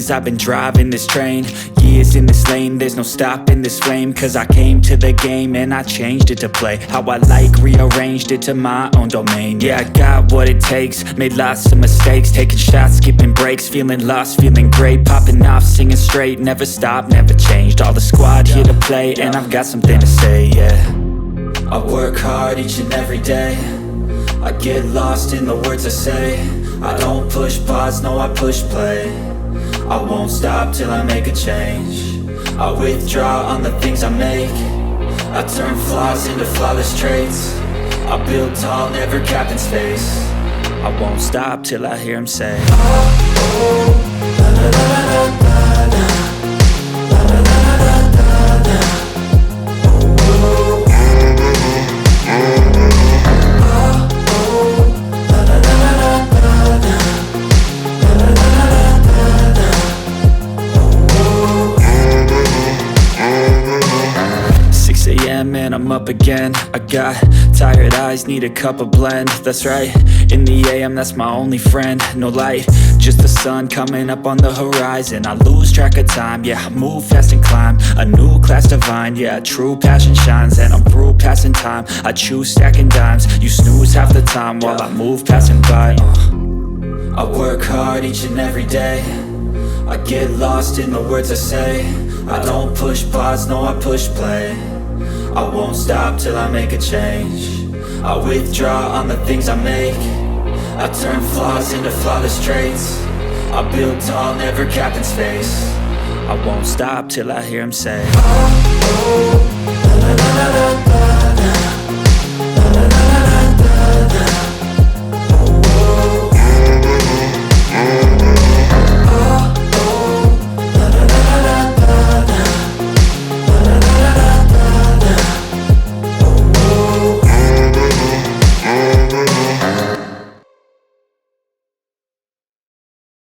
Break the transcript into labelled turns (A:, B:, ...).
A: years I've been driving this train, years in this lane, there's no stopping this flame. Cause I came to the game and I changed it to play how I like, rearranged it to my own domain. Yeah, I got what it takes, made lots of mistakes, taking shots, skipping breaks, feeling lost, feeling great, popping off, singing straight, never stopped, never changed. All the squad here to play and I've got something to say, yeah. I work hard each and every day, I get lost in the words I say. I don't push pause, no I push play. I won't stop till I make a change. I withdraw on the things I make. I turn flaws into flawless traits. I build tall, never capped in space. I won't stop till I hear him say, oh, oh, la, la, la, la, la, la, la, la, la, la, la, la. And I'm up again. I got tired eyes, need a cup of blend. That's right, in the AM, that's my only friend. No light, just the sun coming up on the horizon. I lose track of time, yeah, I move fast and climb a new class divine, yeah, true passion shines. And I'm through passing time, I choose stacking dimes. You snooze half the time while I move passing by. I work hard each and every day, I get lost in the words I say. I don't push pause, no I push play. I won't stop till I make a change. I withdraw on the things I make. I turn flaws into flawless traits. I build tall, never capped in space. I won't stop till I hear him say, oh, oh, la, la, la, la, la.